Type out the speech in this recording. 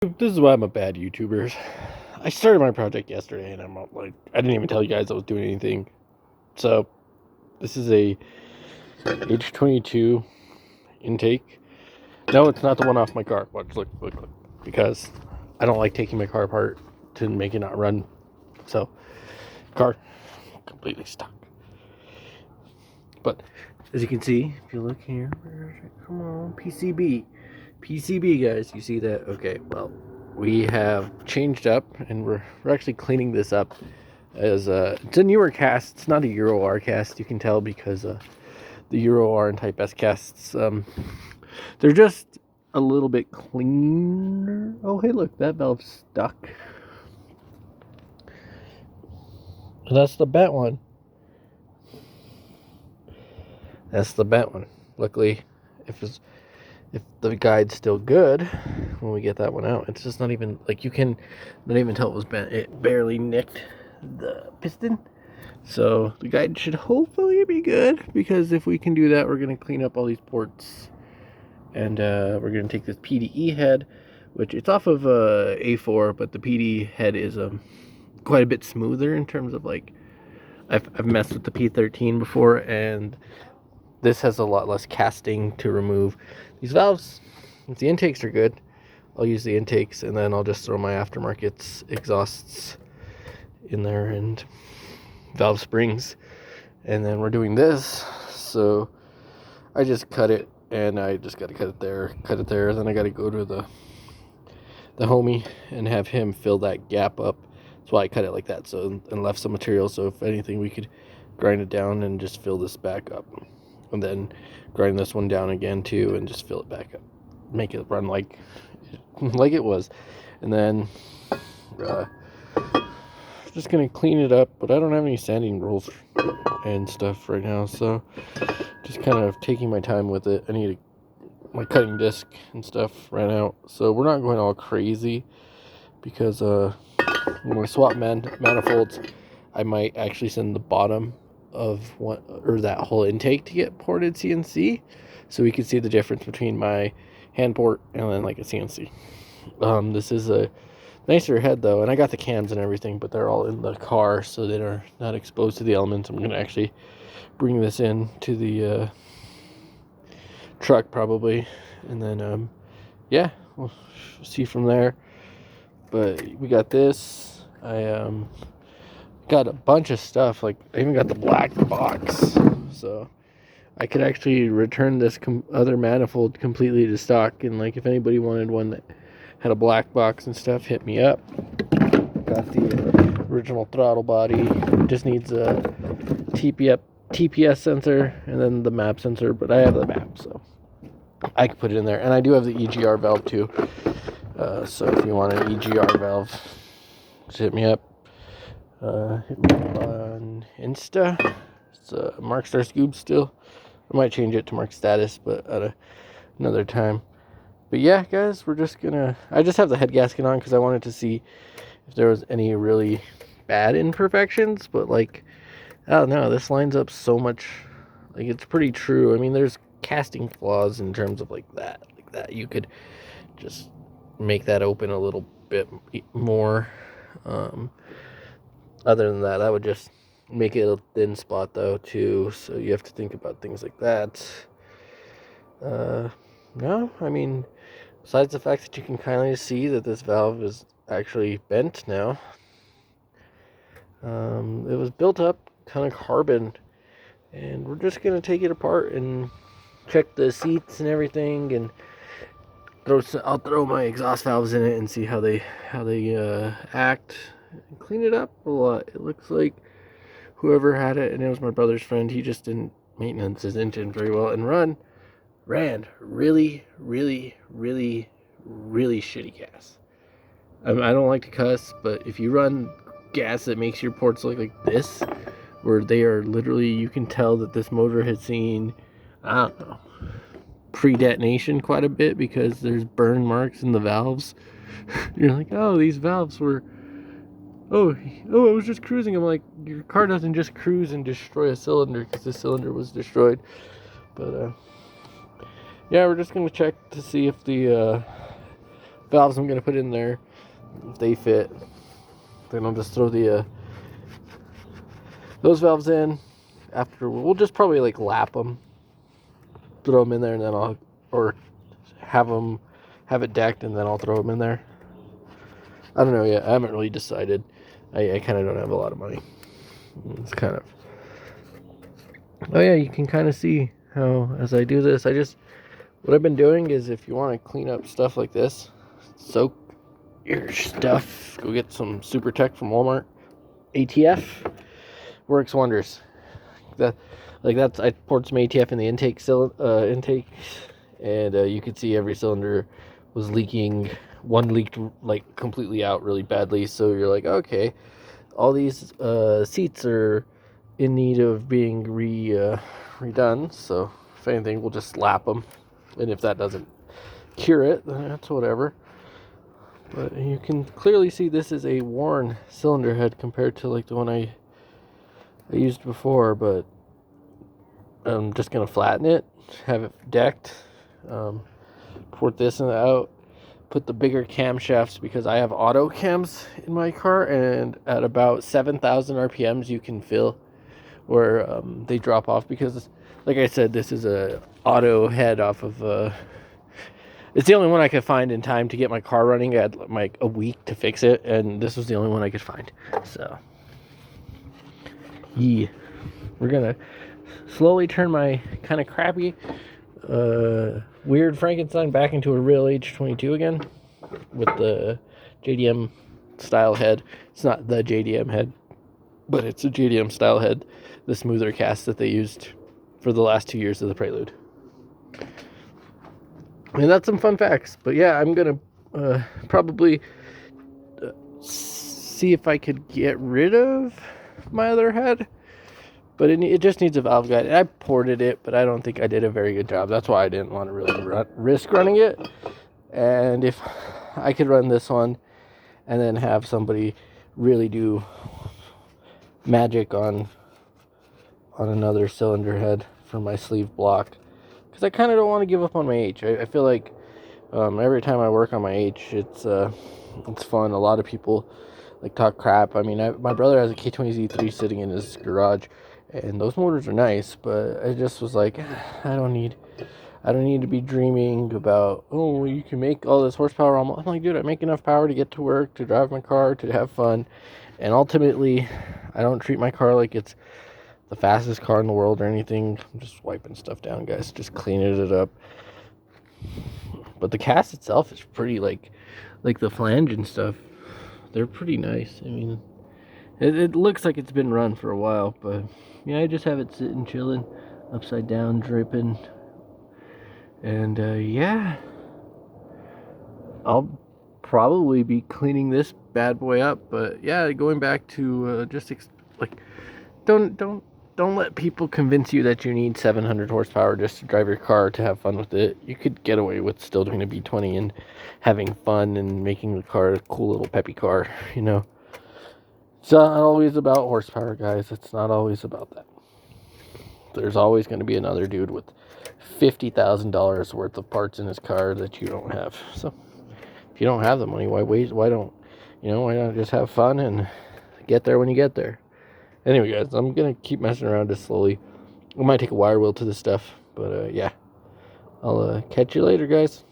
This is why I'm a bad YouTuber. I started my project yesterday and I'm like, I didn't even tell you guys I was doing anything. So, this is a h22 intake. No, it's not the one off my car. Watch, look. Because I don't like taking my car apart to make it not run. So, car completely stuck. But, as you can see, if you look here, come on, PCB, guys, you see that? Okay, well, we have changed up, and we're actually cleaning this up. As it's a newer cast. It's not a Euro R cast. You can tell because the Euro R and Type S casts, they're just a little bit cleaner. Oh, hey, look, that valve's stuck. That's the bent one. That's the bent one. Luckily, if the guide's still good when we get that one out, it's just not even, like, you can not even tell it was bent. It barely nicked the piston. So the guide should hopefully be good, because if we can do that, we're going to clean up all these ports. And we're going to take this PDE head, which it's off of A4, but the PD head is quite a bit smoother in terms of, like, I've messed with the P13 before, and this has a lot less casting to remove these valves. If the intakes are good, I'll use the intakes, and then I'll just throw my aftermarket's exhausts in there and valve springs. And then we're doing this, so I just cut it, and I just got to cut it there, then I got to go to the homie and have him fill that gap up. That's why I cut it like that, so, and left some material, so if anything we could grind it down and just fill this back up, and then grind this one down again too and just fill it back up, make it run like it was. And then just gonna clean it up, but I don't have any sanding rolls and stuff right now, so just kind of taking my time with it. I need my cutting disc and stuff ran out, so we're not going all crazy, because when we swap manifolds, I might actually send the bottom of one, or that whole intake, to get ported CNC, so we can see the difference between my hand port and then like a CNC. This is a nicer head though, and I got the cams and everything, but they're all in the car, so they are not exposed to the elements. I'm gonna actually bring this in to the truck probably, and then yeah, we'll see from there. But we got this. I got a bunch of stuff, like I even got the black box, so I could actually return this other manifold completely to stock, and like if anybody wanted one that had a black box and stuff, hit me up. Got the original throttle body, just needs a TPS sensor and then the map sensor, but I have the map, so I can put it in there. And I do have the EGR valve too, so if you want an EGR valve, just hit me up. Hit me up on Insta. It's Markstar Scoob still. I might change it to Mark Status, but at another time. But yeah, guys, we're just gonna, I just have the head gasket on because I wanted to see if there was any really bad imperfections, but like, I don't know, this lines up so much, like, it's pretty true. I mean, there's casting flaws in terms of like that. You could just make that open a little bit more. Other than that, I would just make it a thin spot though too, so you have to think about things like that. No, I mean, besides the fact that you can kind of see that this valve is actually bent now, it was built up kind of carbon, and we're just gonna take it apart and check the seats and everything, and I'll throw my exhaust valves in it and see how they act, and clean it up a lot. It looks like whoever had it, and it was my brother's friend, he just didn't maintenance his engine very well, and ran really shitty gas. I don't like to cuss, but if you run gas that makes your ports look like this, where they are literally, you can tell that this motor has seen, I don't know, pre-detonation quite a bit, because there's burn marks in the valves. You're like, oh, these valves were, oh, I was just cruising. I'm like, your car doesn't just cruise and destroy a cylinder, because the cylinder was destroyed. But yeah, we're just gonna check to see if the valves I'm going to put in there, if they fit, then I'll just throw the those valves in. After, we'll just probably like lap them, throw them in there, and then I'll, or have it decked, and then I'll throw them in there. I don't know yet. I haven't really decided. I kind of don't have a lot of money. It's kind of, oh yeah, you can kind of see how as I do this, what I've been doing is, if you want to clean up stuff like this, soak your stuff, go get some Super Tech from Walmart. ATF works wonders. I poured some ATF in the intakes, and you could see every cylinder was leaking. One leaked like completely out really badly, so you're like, okay, all these seats are in need of being redone. So if anything, we'll just slap them, and if that doesn't cure it, then that's whatever. But you can clearly see this is a worn cylinder head compared to like the one I used before, but I'm just gonna flatten it, have it decked, port this and out, put the bigger camshafts, because I have auto cams in my car, and at about 7,000 RPMs you can feel where they drop off, because like I said, this is a auto head off of it's the only one I could find in time to get my car running. I had like a week to fix it, and this was the only one I could find. So yeah, we're gonna slowly turn my kind of crappy weird Frankenstein back into a real h22 again, with the JDM style head. It's not the JDM head, but it's a JDM style head, the smoother cast that they used for the last 2 years of the Prelude. And that's some fun facts. But yeah, I'm gonna probably see if I could get rid of my other head, but it just needs a valve guide. I ported it, but I don't think I did a very good job. That's why I didn't want to really risk running it. And if I could run this one and then have somebody really do magic on another cylinder head for my sleeve block, because I kind of don't want to give up on my H. I feel like every time I work on my H, it's fun. A lot of people like talk crap. I mean, my brother has a K20Z3 sitting in his garage, and those motors are nice, but I just was like, I don't need to be dreaming about, oh, you can make all this horsepower. I'm like, dude, I make enough power to get to work, to drive my car, to have fun, and ultimately, I don't treat my car like it's the fastest car in the world or anything. I'm just wiping stuff down, guys, just cleaning it up. But the cast itself is pretty, like the flange and stuff, they're pretty nice. I mean, it looks like it's been run for a while, but yeah, I just have it sitting, chilling, upside down, dripping. And yeah, I'll probably be cleaning this bad boy up. But yeah, going back to don't let people convince you that you need 700 horsepower just to drive your car to have fun with it. You could get away with still doing a B20 and having fun and making the car a cool little peppy car, you know. It's not always about horsepower, guys. It's not always about that. There's always going to be another dude with $50,000 worth of parts in his car that you don't have. So if you don't have the money, why not just have fun and get there when you get there? Anyway, guys, I'm going to keep messing around just slowly. I might take a wire wheel to this stuff, but yeah. I'll catch you later, guys.